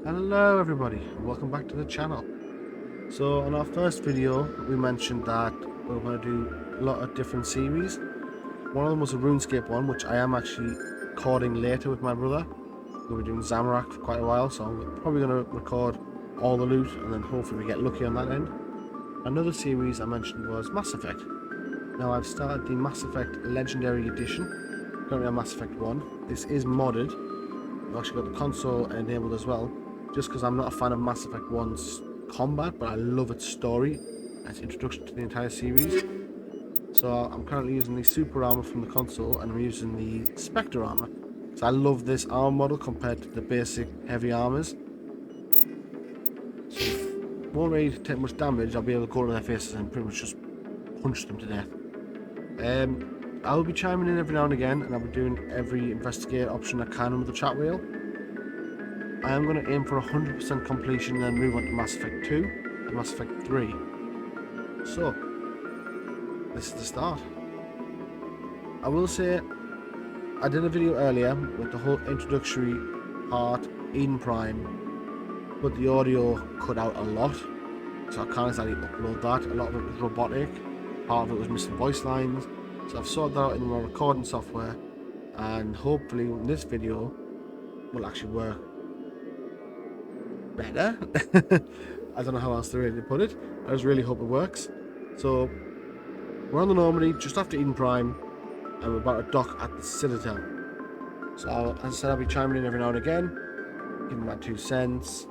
Hello everybody, and welcome back to the channel. So on our first video we mentioned that we are going to do a lot of different series. One of them was a RuneScape one, which I am actually recording later with my brother. We'll be doing Zamorak for quite a while, so I'm probably going to record all the loot and then hopefully we get lucky on that end. Another series I mentioned was Mass Effect. Now I've started the Mass Effect Legendary Edition, currently on Mass Effect 1. This is modded. I've actually got the console enabled as well, just because I'm not a fan of Mass Effect 1's combat, but I love its story and its introduction to the entire series. So I'm currently using the Super Armor from the console, and I'm using the Spectre Armor. So I love this armor model compared to the basic heavy armors. So won't really take much damage. I'll be able to go to their faces and pretty much just punch them to death. I'll be chiming in every now and again, and I'll be doing every investigate option I can with the chat wheel. I am going to aim for 100% completion and then move on to Mass Effect 2 and Mass Effect 3. So, this is the start. I will say, I did a video earlier with the whole introductory part in Prime, but the audio cut out a lot, so I can't exactly upload that. A lot of it was robotic, part of it was missing voice lines, so I've sorted that out in my recording software, and hopefully this video will actually work better. I don't know how else to really put it. I just really hope it works. So we're on the Normandy just after Eden Prime, and we're about to dock at the Citadel. So as I said, I'll be chiming in every now and again, giving my 2 cents.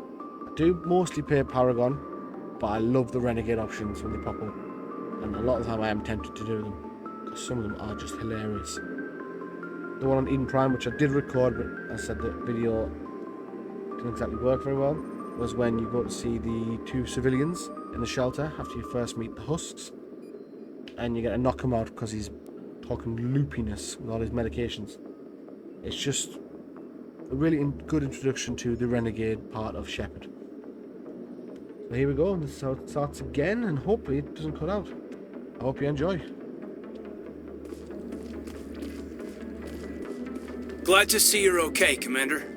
I do mostly pay Paragon, but I love the Renegade options when they pop up, and a lot of the time I am tempted to do them because some of them are just hilarious. The one on Eden Prime, which I did record, but I said the video didn't exactly work very well, was when you go to see the 2 civilians in the shelter after you first meet the Husks, and you get to knock him out because he's talking loopiness with all his medications. It's just a really good introduction to the Renegade part of Shepard. So here we go, this is how it starts again, and hopefully it doesn't cut out. I hope you enjoy. Glad to see you're okay, Commander.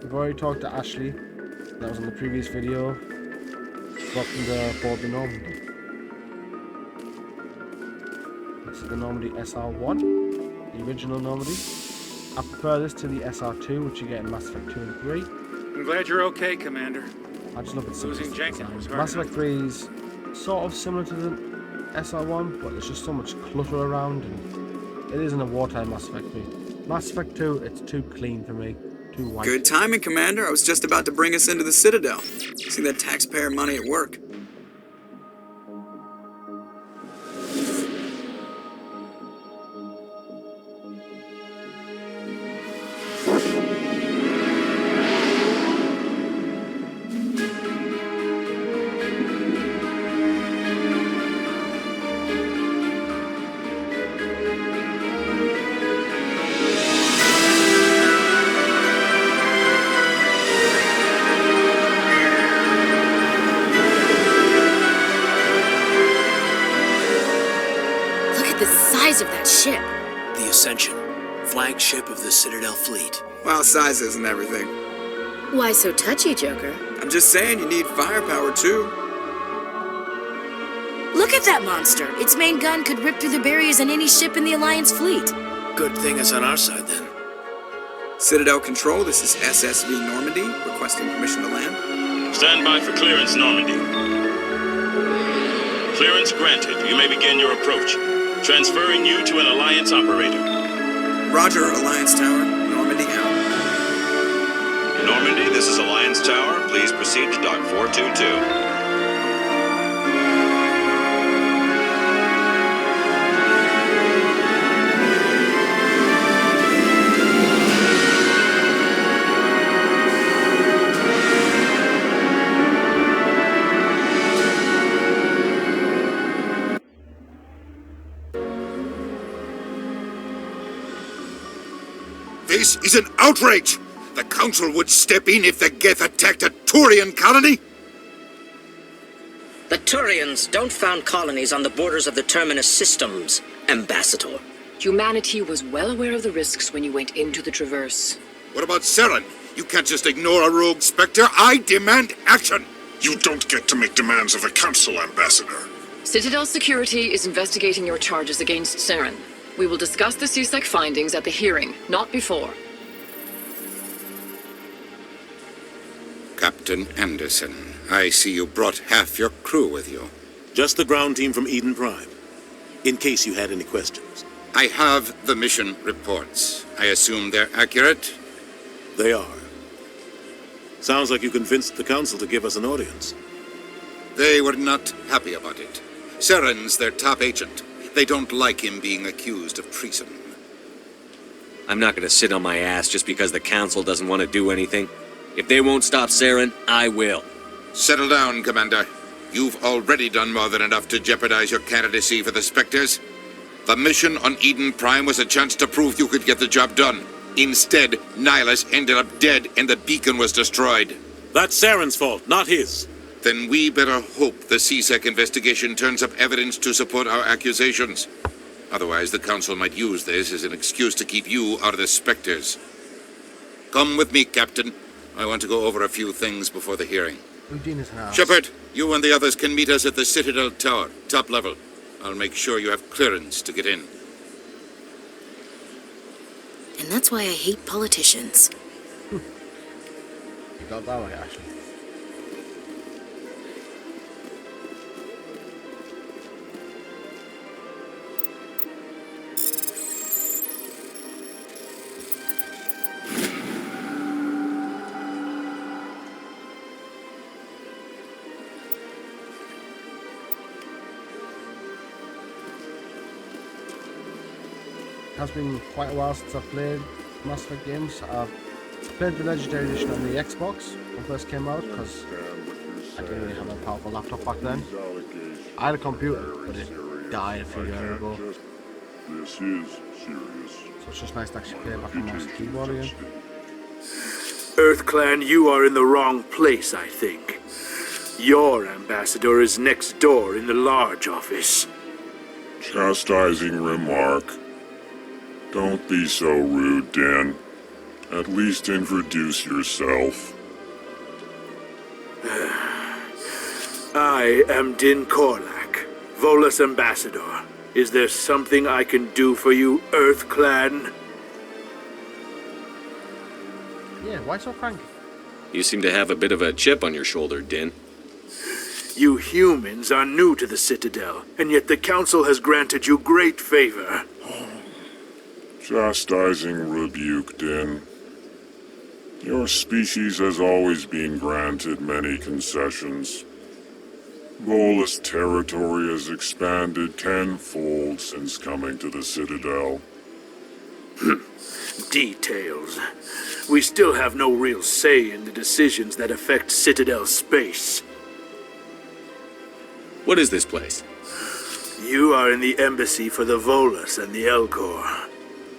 We've already talked to Ashley. That was in the previous video. Welcome to board the Normandy. This is the Normandy SR1, the original Normandy. I prefer this to the SR2, which you get in Mass Effect 2 and 3. I'm glad you're okay, Commander. I just love it. Losing Jenkins was hard Mass enough. Effect 3 is sort of similar to the SR1, but there's just so much clutter around, and it isn't a wartime Mass Effect 3. Mass Effect 2, it's too clean for me. Too white. Good timing, Commander. I was just about to bring us into the Citadel. See that taxpayer money at work. Of that ship. The Ascension, flagship of the Citadel fleet. Well, size isn't everything. Why so touchy, Joker? I'm just saying you need firepower, too. Look at that monster. Its main gun could rip through the barriers in any ship in the Alliance fleet. Good thing it's on our side, then. Citadel Control, this is SSV Normandy, requesting permission to land. Stand by for clearance, Normandy. Clearance granted. You may begin your approach. Transferring you to an Alliance operator. Roger, Alliance Tower. Normandy out. Normandy, this is Alliance Tower. Please proceed to Dock 422. This is an outrage! The Council would step in if the Geth attacked a Turian colony! The Turians don't found colonies on the borders of the Terminus systems, Ambassador. Humanity was well aware of the risks when you went into the Traverse. What about Saren? You can't just ignore a rogue Spectre. I demand action! You don't get to make demands of the Council, Ambassador. Citadel Security is investigating your charges against Saren. We will discuss the CSEC findings at the hearing, not before. Captain Anderson, I see you brought half your crew with you. Just the ground team from Eden Prime, in case you had any questions. I have the mission reports. I assume they're accurate? They are. Sounds like you convinced the Council to give us an audience. They were not happy about it. Saren's their top agent. They don't like him being accused of treason. I'm not gonna sit on my ass just because the Council doesn't want to do anything. If they won't stop Saren, I will. Settle down, Commander. You've already done more than enough to jeopardize your candidacy for the Spectres. The mission on Eden Prime was a chance to prove you could get the job done. Instead, Nihilus ended up dead and the beacon was destroyed. That's Saren's fault, not his. Then we better hope the CSEC investigation turns up evidence to support our accusations. Otherwise, the Council might use this as an excuse to keep you out of the Spectres. Come with me, Captain. I want to go over a few things before the hearing. Shepard, you and the others can meet us at the Citadel Tower, top level. I'll make sure you have clearance to get in. And that's why I hate politicians. You got that right, actually. It has been quite a while since I've played Mass Effect games. I've played the Legendary Edition on the Xbox when it first came out because I didn't really have a powerful laptop back then. I had a computer, but it died a few years ago. This is serious. So it's just nice to actually play back on mouse and keyboard again. EarthClan, you are in the wrong place, I think. Your ambassador is next door in the large office. Chastising remark. Don't be so rude, Dan. At least introduce yourself. I am Din Korlak, Volus ambassador. Is there something I can do for you, EarthClan? Yeah, why so cranky? You seem to have a bit of a chip on your shoulder, Din. You humans are new to the Citadel, and yet the Council has granted you great favor. Chastising rebuke, Din. Your species has always been granted many concessions. Volus territory has expanded tenfold since coming to the Citadel. Details. We still have no real say in the decisions that affect Citadel space. What is this place? You are in the embassy for the Volus and the Elcor.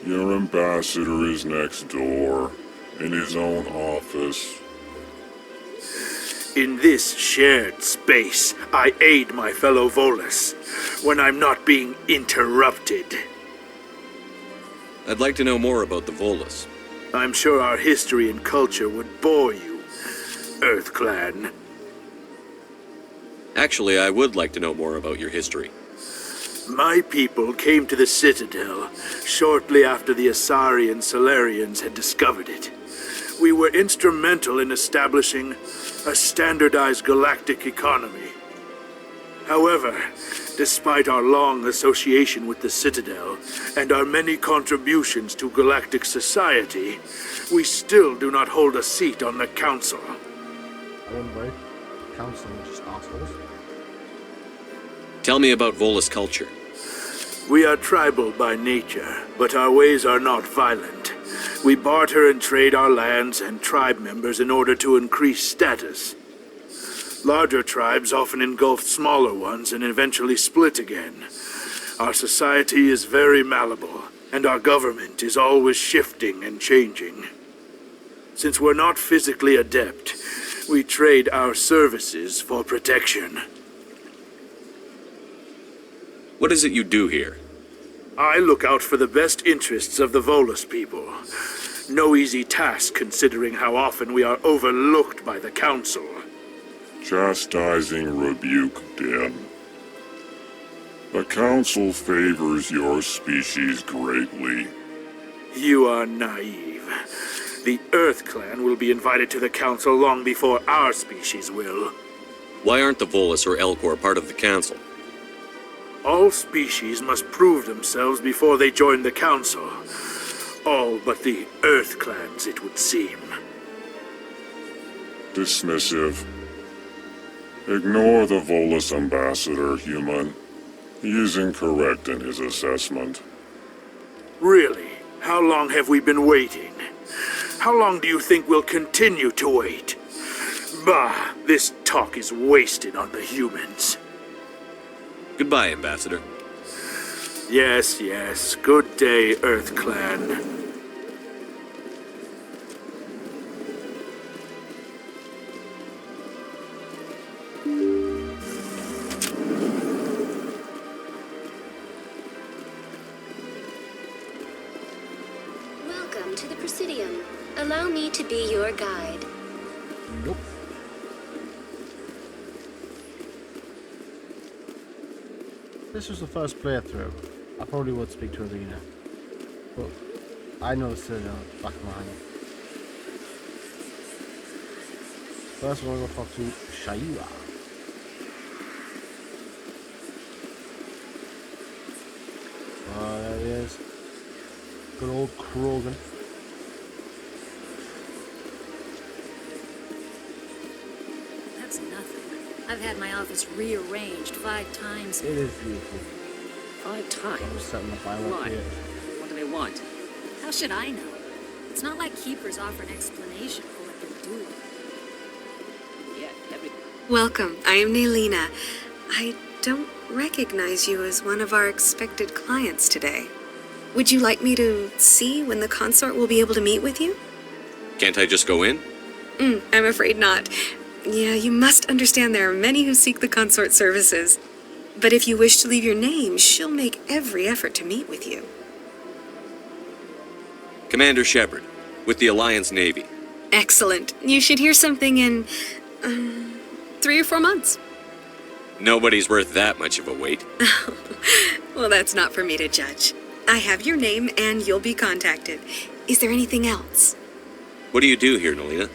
Your ambassador is next door, in his own office. In this shared space, I aid my fellow Volus when I'm not being interrupted. I'd like to know more about the Volus. I'm sure our history and culture would bore you, EarthClan. Actually, I would like to know more about your history. My people came to the Citadel shortly after the Asari and Salarians had discovered it. We were instrumental in establishing a standardized galactic economy. However, despite our long association with the Citadel and our many contributions to galactic society, we still do not hold a seat on the Council. I wouldn't worry. Council are just assholes. Tell me about Volus culture. We are tribal by nature, but our ways are not violent. We barter and trade our lands and tribe members in order to increase status. Larger tribes often engulf smaller ones and eventually split again. Our society is very malleable, and our government is always shifting and changing. Since we're not physically adept, we trade our services for protection. What is it you do here? I look out for the best interests of the Volus people. No easy task considering how often we are overlooked by the Council. Chastising rebuke, Den. The Council favors your species greatly. You are naive. The Earth Clan will be invited to the Council long before our species will. Why aren't the Volus or Elcor part of the Council? All species must prove themselves before they join the Council. All but the Earth Clans, it would seem. Dismissive. Ignore the Volus ambassador, human. He is incorrect in his assessment. Really? How long have we been waiting? How long do you think we'll continue to wait? Bah, this talk is wasted on the humans. Goodbye, Ambassador. Yes, yes. Good day, Earth Clan. Welcome to the Presidium. Allow me to be your guide. Nope. This was the first playthrough. I probably would speak to Alina, but I know the Citadel back of my hand. First, we're going to go talk to Shaira. Oh, there he is. Good old Krogan. That's nothing. I've had my office rearranged 5 times. It is beautiful. 5 times? I'm setting the fire up Why? here. What do they want? How should I know? It's not like Keepers offer an explanation for what they're doing. Welcome. I am Nelina. I don't recognize you as one of our expected clients today. Would you like me to see when the consort will be able to meet with you? Can't I just go in? I'm afraid not. Yeah, you must understand there are many who seek the consort services. But if you wish to leave your name, she'll make every effort to meet with you. Commander Shepard, with the Alliance Navy. Excellent. You should hear something in 3 or 4 months. Nobody's worth that much of a wait. Well, that's not for me to judge. I have your name and you'll be contacted. Is there anything else? What do you do here, Nelina?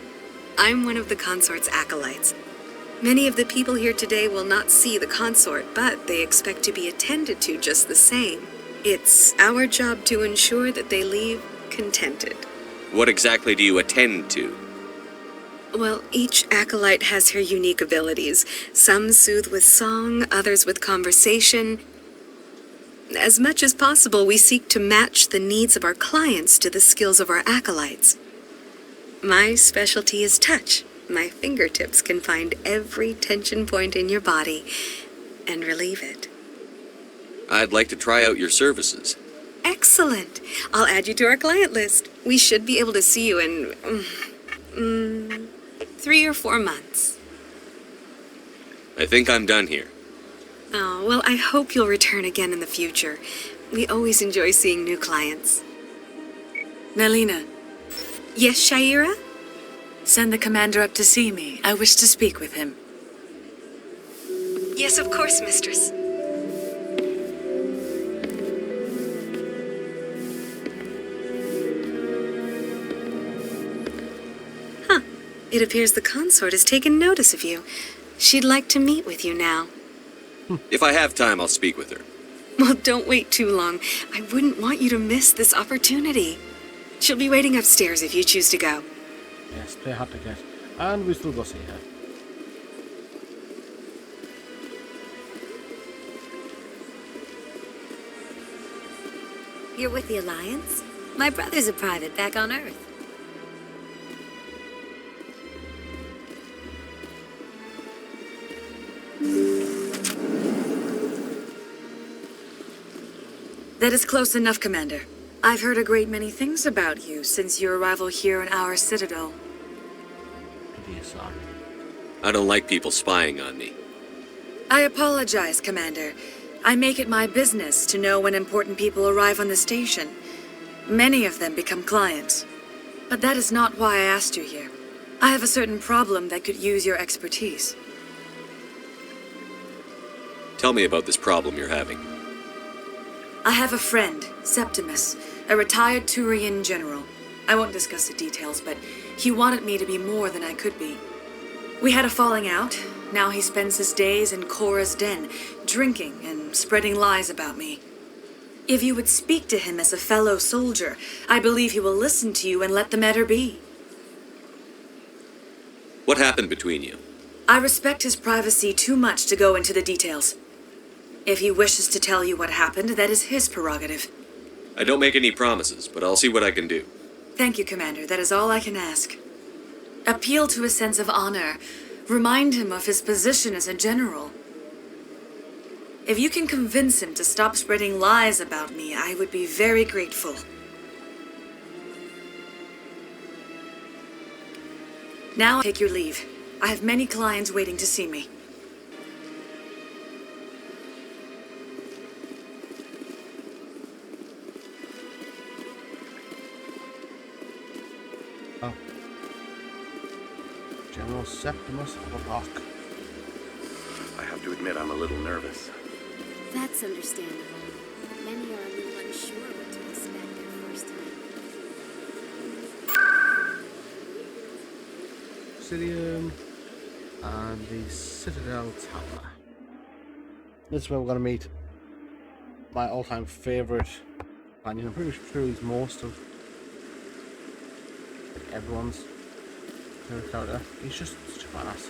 I'm one of the consort's acolytes. Many of the people here today will not see the consort, but they expect to be attended to just the same. It's our job to ensure that they leave contented. What exactly do you attend to? Well, each acolyte has her unique abilities. Some soothe with song, others with conversation. As much as possible, we seek to match the needs of our clients to the skills of our acolytes. My specialty is touch. My fingertips can find every tension point in your body and relieve it. I'd like to try out your services. Excellent. I'll add you to our client list. We should be able to see you in 3 or 4 months. I think I'm done here. Oh, well, I hope you'll return again in the future. We always enjoy seeing new clients. Nelina. Yes, Shaira? Send the commander up to see me. I wish to speak with him. Yes, of course, mistress. Huh. It appears the consort has taken notice of you. She'd like to meet with you now. If I have time, I'll speak with her. Well, don't wait too long. I wouldn't want you to miss this opportunity. She'll be waiting upstairs if you choose to go. Yes, play hard to get. And we still go see her. You're with the Alliance? My brother's a private back on Earth. That is close enough, Commander. I've heard a great many things about you since your arrival here in our Citadel. I don't like people spying on me. I apologize, Commander. I make it my business to know when important people arrive on the station. Many of them become clients. But that is not why I asked you here. I have a certain problem that could use your expertise. Tell me about this problem you're having. I have a friend, Septimus, a retired Turian general. I won't discuss the details, but he wanted me to be more than I could be. We had a falling out. Now he spends his days in Korra's den, drinking and spreading lies about me. If you would speak to him as a fellow soldier, I believe he will listen to you and let the matter be. What happened between you? I respect his privacy too much to go into the details. If he wishes to tell you what happened, that is his prerogative. I don't make any promises, but I'll see what I can do. Thank you, Commander. That is all I can ask. Appeal to a sense of honor. Remind him of his position as a general. If you can convince him to stop spreading lies about me, I would be very grateful. Now take your leave. I have many clients waiting to see me. Oh. General Septimus of the Rock. I have to admit I'm a little nervous. That's understandable. Many are a little unsure what to expect their first time. Presidium and the Citadel Tower. This is where we're going to meet my all-time favourite companion. I'm pretty sure he's most of everyone's favourite character. He's just such a badass.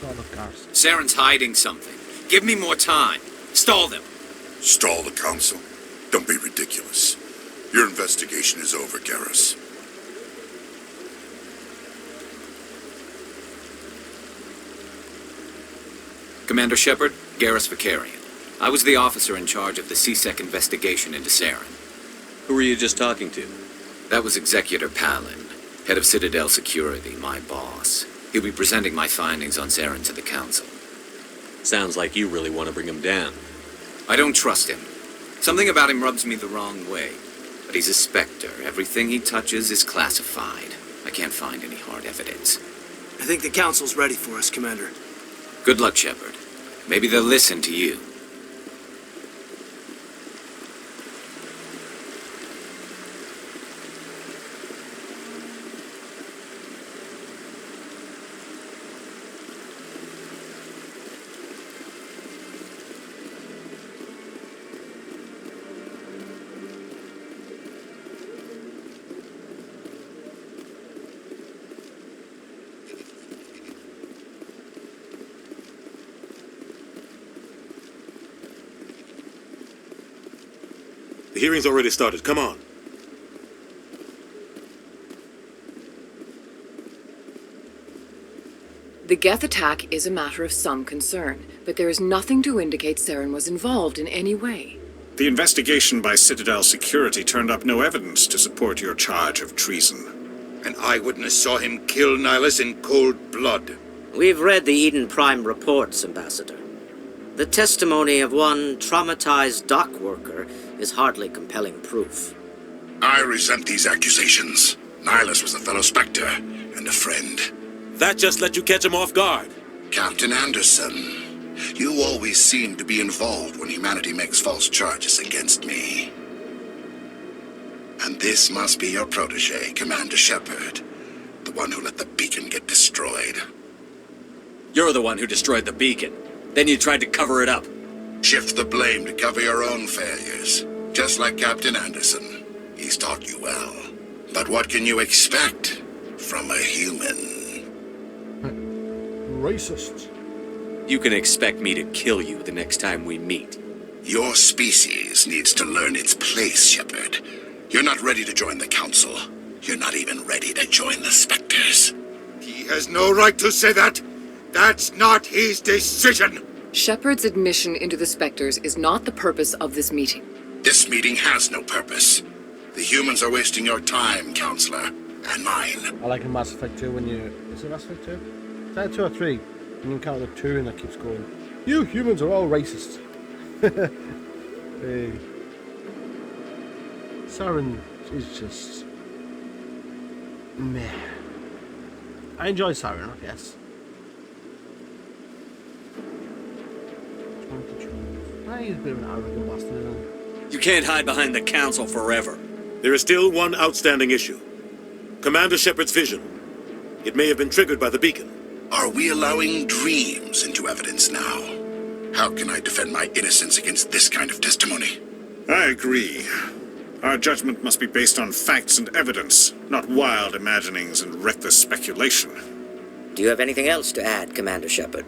God of Garrus. Saren's hiding something. Give me more time. Stall them. Stall the council? Don't be ridiculous. Your investigation is over, Garrus. Commander Shepard, Garrus Vakarian. I was the officer in charge of the CSEC investigation into Saren. Who were you just talking to? That was Executor Palin, head of Citadel Security, my boss. He'll be presenting my findings on Saren to the council. Sounds like you really want to bring him down. I don't trust him. Something about him rubs me the wrong way. But he's a Spectre. Everything he touches is classified. I can't find any hard evidence. I think the council's ready for us, Commander. Good luck, Shepard. Maybe they'll listen to you. The hearing's already started. Come on. The Geth attack is a matter of some concern, but there is nothing to indicate Saren was involved in any way. The investigation by Citadel Security turned up no evidence to support your charge of treason. An eyewitness saw him kill Nihilus in cold blood. We've read the Eden Prime reports, Ambassador. The testimony of one traumatized dock worker is hardly compelling proof. I resent these accusations. Nihilus was a fellow Spectre and a friend. That just let you catch him off guard. Captain Anderson, you always seem to be involved when humanity makes false charges against me. And this must be your protege, Commander Shepard, the one who let the beacon get destroyed. You're the one who destroyed the beacon. Then you tried to cover it up. Shift the blame to cover your own failures. Just like Captain Anderson. He's taught you well. But what can you expect from a human? Racist. You can expect me to kill you the next time we meet. Your species needs to learn its place, Shepard. You're not ready to join the Council. You're not even ready to join the Spectres. He has no right to say that. That's not his decision. Shepard's admission into the Spectres is not the purpose of this meeting. This meeting has no purpose. The humans are wasting your time, Counselor, and mine. I like in Mass Effect 2 when you... Is it Mass Effect 2? Is that 2 or 3? When you count the 2 and it keeps going, you humans are all racist. Hey. Saren is just... meh. I enjoy Siren, I guess. He's a bit of an arrogant bastard, isn't he? You can't hide behind the council forever. There is still one outstanding issue. Commander Shepard's vision. It may have been triggered by the beacon. Are we allowing dreams into evidence now? How can I defend my innocence against this kind of testimony? I agree. Our judgment must be based on facts and evidence, not wild imaginings and reckless speculation. Do you have anything else to add, Commander Shepard?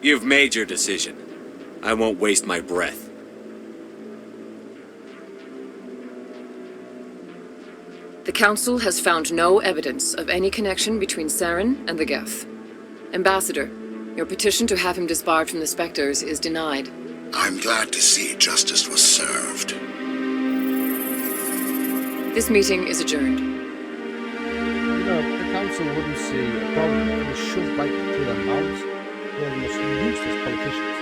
You've made your decision. I won't waste my breath. The Council has found no evidence of any connection between Saren and the Geth. Ambassador, your petition to have him disbarred from the Spectres is denied. I'm glad to see justice was served. This meeting is adjourned. You know, the council wouldn't see a problem if it was shoved right through their mouths. They're the most useless politicians.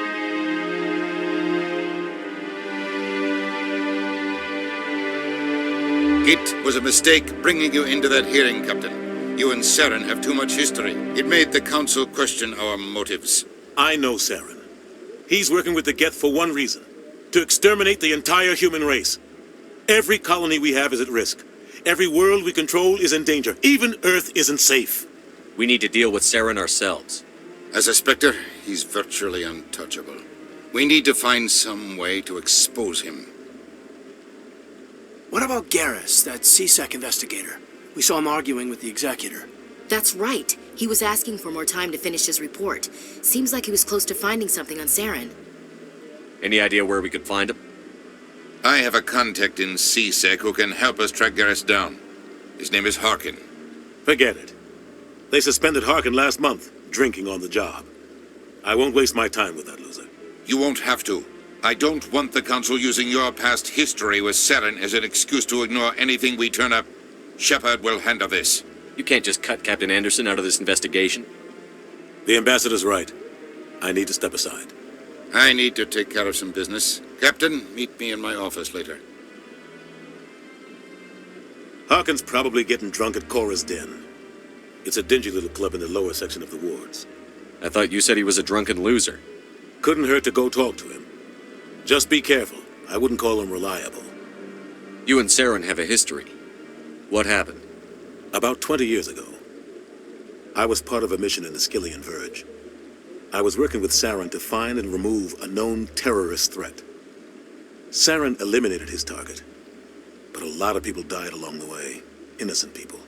It was a mistake bringing you into that hearing, Captain. You and Saren have too much history. It made the Council question our motives. I know Saren. He's working with the Geth for one reason. To exterminate the entire human race. Every colony we have is at risk. Every world we control is in danger. Even Earth isn't safe. We need to deal with Saren ourselves. As a Spectre, he's virtually untouchable. We need to find some way to expose him. What about Garrus, that CSEC investigator? We saw him arguing with the Executor. That's right. He was asking for more time to finish his report. Seems like he was close to finding something on Saren. Any idea where we could find him? I have a contact in CSEC who can help us track Garrus down. His name is Harkin. Forget it. They suspended Harkin last month, drinking on the job. I won't waste my time with that loser. You won't have to. I don't want the Council using your past history with Saren as an excuse to ignore anything we turn up. Shepard will handle this. You can't just cut Captain Anderson out of this investigation. The Ambassador's right. I need to step aside. I need to take care of some business. Captain, meet me in my office later. Harkin's probably getting drunk at Cora's Den. It's a dingy little club in the lower section of the wards. I thought you said he was a drunken loser. Couldn't hurt to go talk to him. Just be careful. I wouldn't call him reliable. You and Saren have a history. What happened? About 20 years ago, I was part of a mission in the Skillian Verge. I was working with Saren to find and remove a known terrorist threat. Saren eliminated his target, but a lot of people died along the way. Innocent people.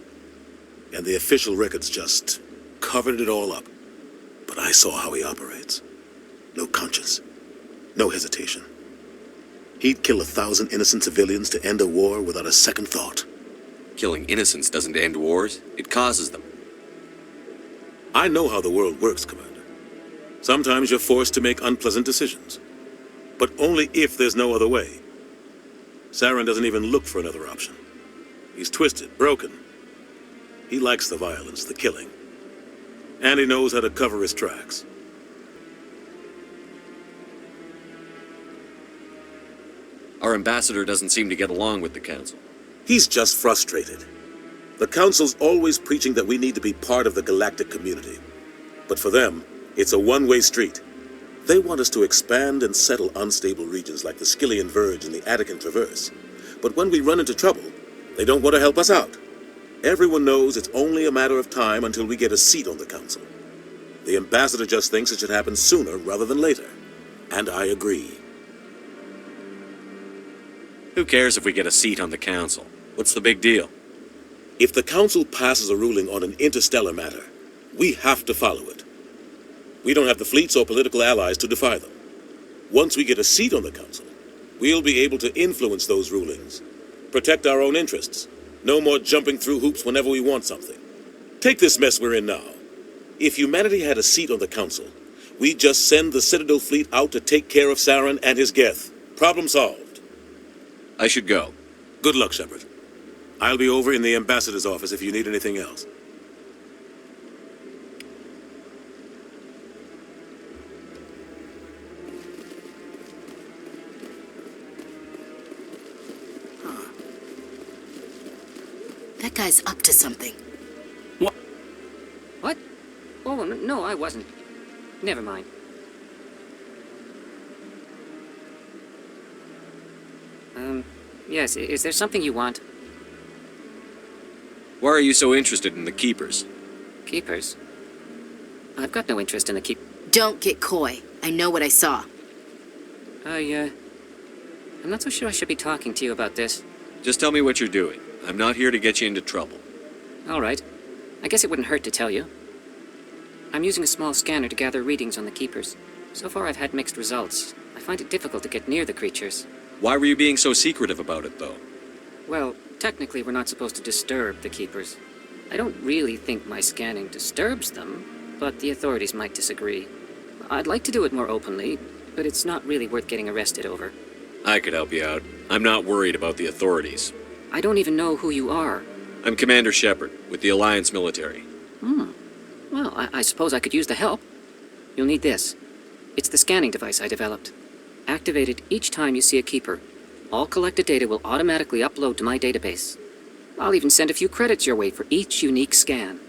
And the official records just covered it all up. But I saw how he operates. No conscience. No hesitation. He'd kill 1,000 innocent civilians to end a war without a second thought. Killing innocents doesn't end wars. It causes them. I know how the world works, Commander. Sometimes you're forced to make unpleasant decisions. But only if there's no other way. Saren doesn't even look for another option. He's twisted, broken. He likes the violence, the killing. And he knows how to cover his tracks. Our ambassador doesn't seem to get along with the Council. He's just frustrated. The Council's always preaching that we need to be part of the galactic community. But for them, it's a one-way street. They want us to expand and settle unstable regions like the Skillian Verge and the Attican Traverse. But when we run into trouble, they don't want to help us out. Everyone knows it's only a matter of time until we get a seat on the Council. The ambassador just thinks it should happen sooner rather than later. And I agree. Who cares if we get a seat on the Council? What's the big deal? If the Council passes a ruling on an interstellar matter, we have to follow it. We don't have the fleets or political allies to defy them. Once we get a seat on the Council, we'll be able to influence those rulings, protect our own interests. No more jumping through hoops whenever we want something. Take this mess we're in now. If humanity had a seat on the Council, we'd just send the Citadel fleet out to take care of Saren and his Geth. Problem solved. I should go. Good luck, Shepard. I'll be over in the ambassador's office if you need anything else. That guy's up to something. Oh, no, I wasn't. Never mind. Yes, is there something you want? Why are you so interested in the Keepers? Keepers? I've got no interest in the Don't get coy. I know what I saw. I'm not so sure I should be talking to you about this. Just tell me what you're doing. I'm not here to get you into trouble. All right. I guess it wouldn't hurt to tell you. I'm using a small scanner to gather readings on the Keepers. So far I've had mixed results. I find it difficult to get near the creatures. Why were you being so secretive about it, though? Well, technically we're not supposed to disturb the Keepers. I don't really think my scanning disturbs them, but the authorities might disagree. I'd like to do it more openly, but it's not really worth getting arrested over. I could help you out. I'm not worried about the authorities. I don't even know who you are. I'm Commander Shepard, with the Alliance military. Well, I suppose I could use the help. You'll need this. It's the scanning device I developed. Activate it each time you see a Keeper. All collected data will automatically upload to my database. I'll even send a few credits your way for each unique scan.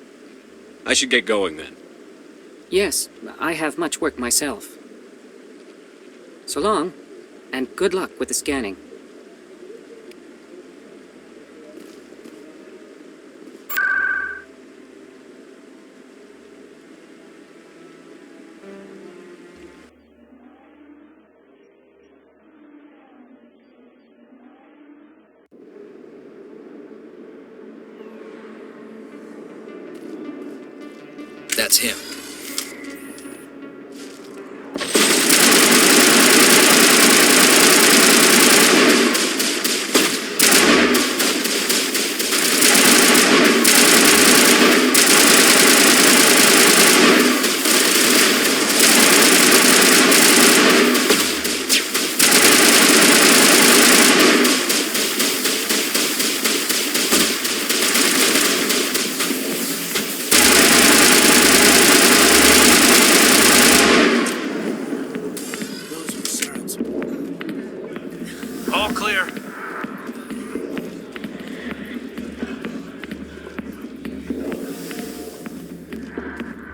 I should get going then. Yes, I have much work myself. So long, and good luck with the scanning. That's him. All clear.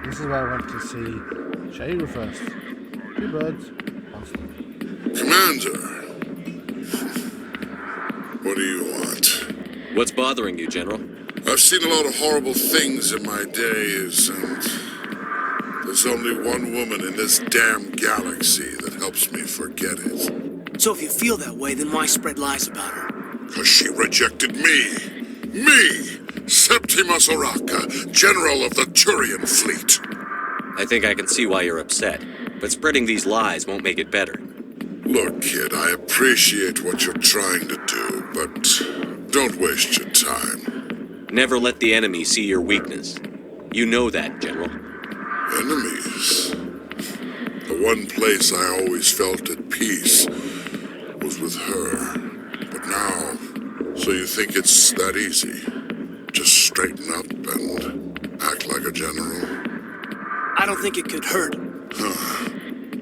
This is where I went to see Shayra first. Two birds. Commander. What do you want? What's bothering you, General? I've seen a lot of horrible things in my days, and there's only one woman in this damn galaxy that helps me forget it. So if you feel that way, then why spread lies about her? 'Cause she rejected me! Me! Septimus Oraka, General of the Turian Fleet! I think I can see why you're upset, but spreading these lies won't make it better. Look, kid, I appreciate what you're trying to do, but don't waste your time. Never let the enemy see your weakness. You know that, General. Enemies? The one place I always felt at peace was with her. But now, so you think it's that easy? Just straighten up and act like a general? I don't think it could hurt.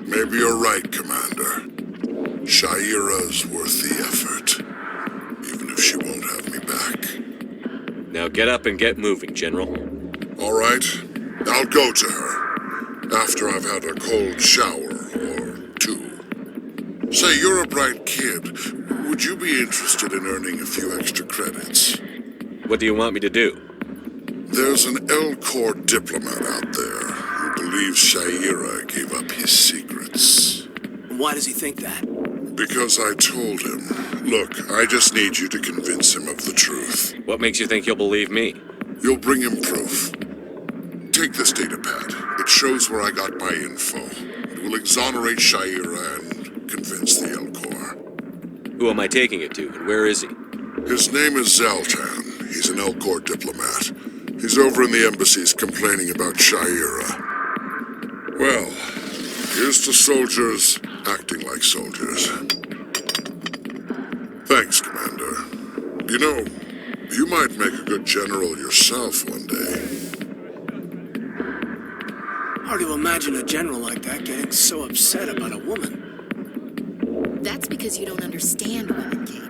Maybe you're right, Commander. Shayra's worth the effort, even if she won't have me back. Now get up and get moving, General. All right, I'll go to her after I've had a cold shower or two. Say, you're a bright kid. Would you be interested in earning a few extra credits? What do you want me to do? There's an Elcor diplomat out there who believes Shayra gave up his secrets. Why does he think that? Because I told him. Look, I just need you to convince him of the truth. What makes you think he'll believe me? You'll bring him proof. Take this datapad. It shows where I got my info. It will exonerate Shayra and convince the Elcor. Who am I taking it to, and where is he? His name is Zaltan. He's an Elcor diplomat. He's over in the embassies complaining about Shayra. Well, here's to soldiers acting like soldiers. Thanks, Commander. You know, you might make a good general yourself one day. Hard to imagine a general like that getting so upset about a woman. That's because you don't understand women, Kate.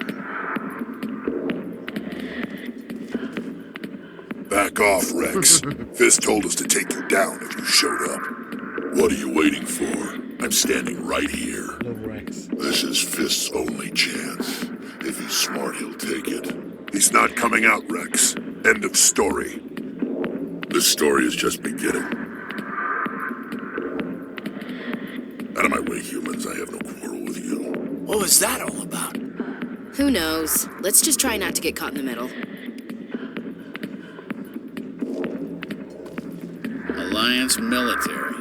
Back Back off, Rex. Fist told us to take you down if you showed up. What are you waiting for? I'm standing right here. Love Rex. This is Fist's only chance. If he's smart, he'll take it. He's not coming out, Rex. End of story. This story is just beginning. Out of my way, humans. I have no quarrel with you. What was that all about? Who knows? Let's just try not to get caught in the middle. Alliance military.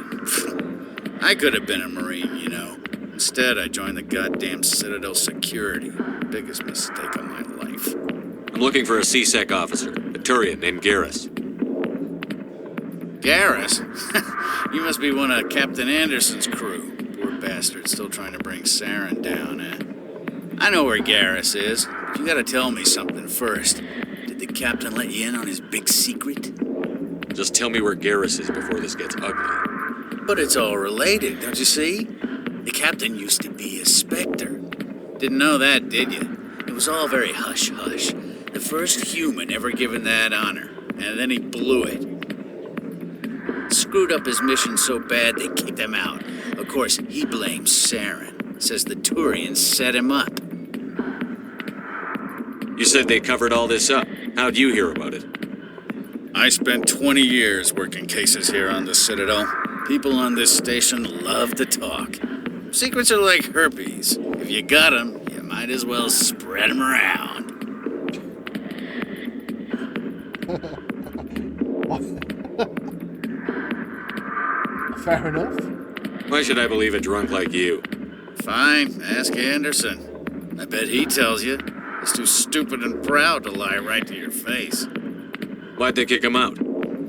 I could have been a Marine, you know. Instead, I joined the goddamn Citadel Security. Biggest mistake of my life. I'm looking for a C-Sec officer, a Turian named Garrus. Garrus? You must be one of Captain Anderson's crew. Poor bastard, still trying to bring Saren down, eh? I know where Garrus is, but you gotta tell me something first. Did the captain let you in on his big secret? Just tell me where Garrus is before this gets ugly. But it's all related, don't you see? The captain used to be a Spectre. Didn't know that, did you? It was all very hush-hush. The first human ever given that honor, and then he blew it. Screwed up his mission so bad they kicked him out. Of course, he blames Saren. Says the Turians set him up. You said they covered all this up. How'd you hear about it? I spent 20 years working cases here on the Citadel. People on this station love to talk. Secrets are like herpes. If you got them, you might as well spread them around. Fair enough. Why should I believe a drunk like you? Fine, ask Anderson. I bet he tells you. He's too stupid and proud to lie right to your face. Why'd they kick him out?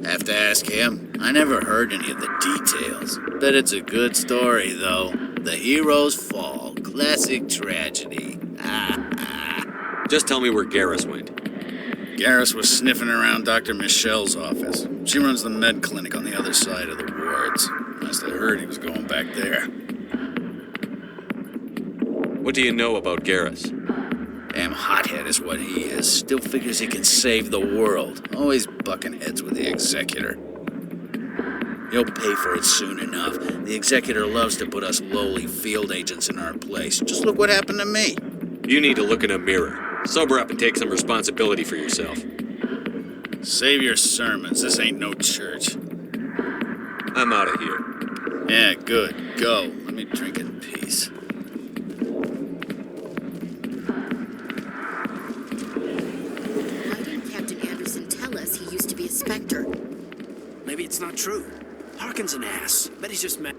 Have to ask him. I never heard any of the details. Bet it's a good story, though. The heroes fall. Classic tragedy. Just tell me where Garrus went. Garrus was sniffing around Dr. Michelle's office. She runs the med clinic on the other side of the wards. Last I heard, he was going back there. What do you know about Garrus? Damn hothead is what he is. Still figures he can save the world. Always bucking heads with the Executor. He'll pay for it soon enough. The Executor loves to put us lowly field agents in our place. Just look what happened to me. You need to look in a mirror. Sober up and take some responsibility for yourself. Save your sermons. This ain't no church. I'm out of here. Yeah, good. Go. Let me drink in peace. Why didn't Captain Anderson tell us he used to be a Spectre? Maybe it's not true. Harkin's an ass. Bet he's just mad.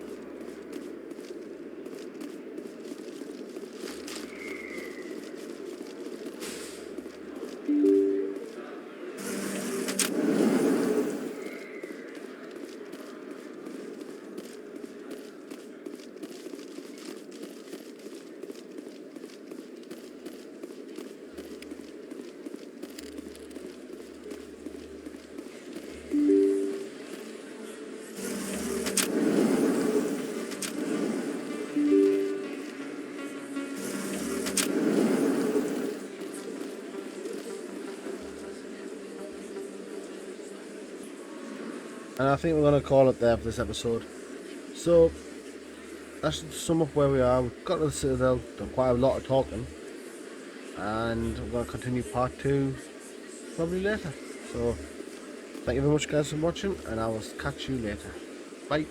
And I think we're going to call it there for this episode. So, that should sum up where we are. We've got to the Citadel, done quite a lot of talking. And we're going to continue part 2 probably later. So, thank you very much guys for watching, and I will catch you later. Bye.